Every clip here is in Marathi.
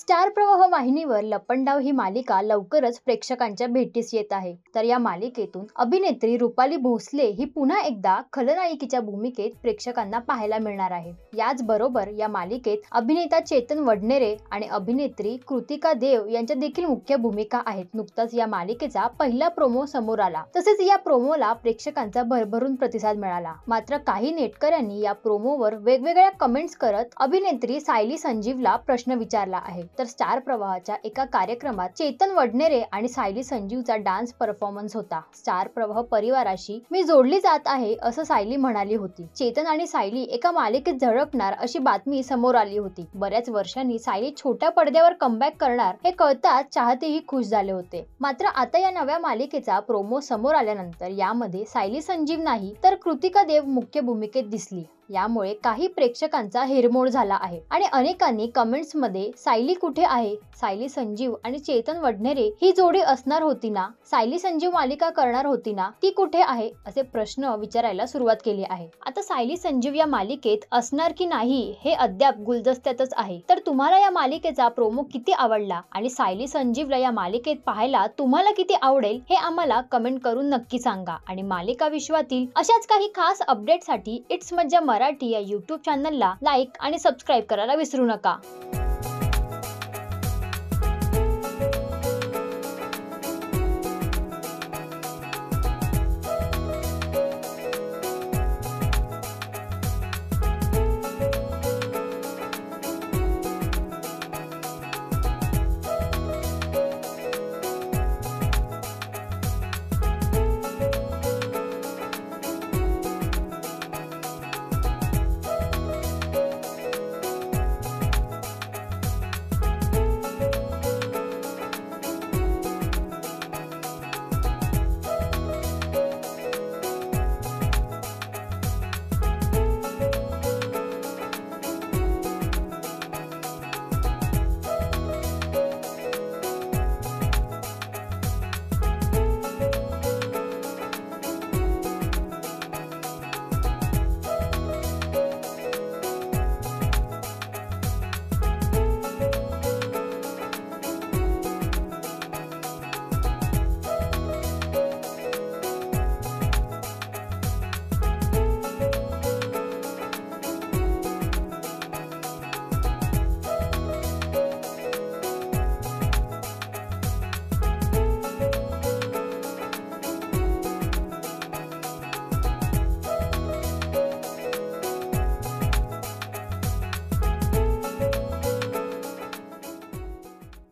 स्टार प्रवाह वाहिनीवर लपंडाव ही मालिका लवकरच प्रेक्षकांच्या भेटीस येत आहे। तर या मालिकेतून अभिनेत्री रुपाली भोसले ही पुन्हा एकदा खलनायिकेच्या भूमिकेत प्रेक्षकांना पाहायला मिळणार आहे। याचबरोबर या मालिकेत अभिनेता चेतन वडनेरे आणि अभिनेत्री कृतिका देव यांच्या देखील मुख्य भूमिका आहेत। नुकताच या मालिकेचा पहिला प्रोमो समोर आला, तसेच या प्रोमोला प्रेक्षकांचा भरभरून प्रतिसाद मिळाला। मात्र काही नेटकऱ्यांनी या प्रोमोवर वेगवेगळ्या कमेंट्स करत अभिनेत्री सायली संजीवला प्रश्न विचारला आहे। तर स्टार प्रवाहाच्या एका कार्यक्रमात चेतन वडनेरे आणि सायली संजीवचा डान्स परफॉर्मन्स होता। स्टार प्रवाह परिवाराशी मी जोडली जात आहे असं सायली म्हणाली होती। चेतन आणि सायली एका मालिकेत झळकणार अशी बातमी समोर आली होती। बऱ्याच वर्षांनी सायली छोट्या पडद्यावर कमबॅक करणार हे कळताच चाहतेही खुश झाले होते। मात्र आता या नव्या मालिकेचा प्रोमो समोर आल्यानंतर यामध्ये सायली संजीव नाही तर कृतिका देव मुख्य भूमिकेत दिसली। यामुळे काही प्रेक्षकांचा हिरमोड झाला आहे आणि अनेकांनी कमेंट्स मध्ये सायली कुठे आहे, सायली संजीव आणि चेतन वडनेरे ही जोडी असणार होती ना, सायली संजीव मालिका करणार होती ना, ती कुठे आहे असे प्रश्न विचारायला सुरुवात केली आहे। आता सायली संजीव या मालिकेत असणार की नाही हे अद्याप गुलदस्त्यातच आहे। तर तुम्हाला या मालिकेचा प्रोमो किती आवडला आणि सायली संजीवला या मालिकेत पाहायला तुम्हाला किती आवडेल हे आम्हाला कमेंट करून नक्की सांगा। आणि मालिका विश्वातील अशाच काही खास अपडेटसाठी इट्स मज्जा मराठी या YouTube चॅनलला लाईक आणि सबस्क्राईब करायला विसरू नका।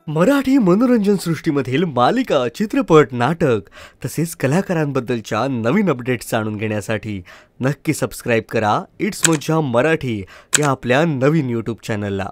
मराठी मनोरंजन सृष्टीमधील मालिका, चित्रपट, नाटक तसेच कलाकारांबद्दलच्या नवीन अपडेट्स जाणून घेण्यासाठी नक्की सबस्क्राईब करा इट्स मज्जा मराठी या आपल्या नवीन YouTube चॅनलला।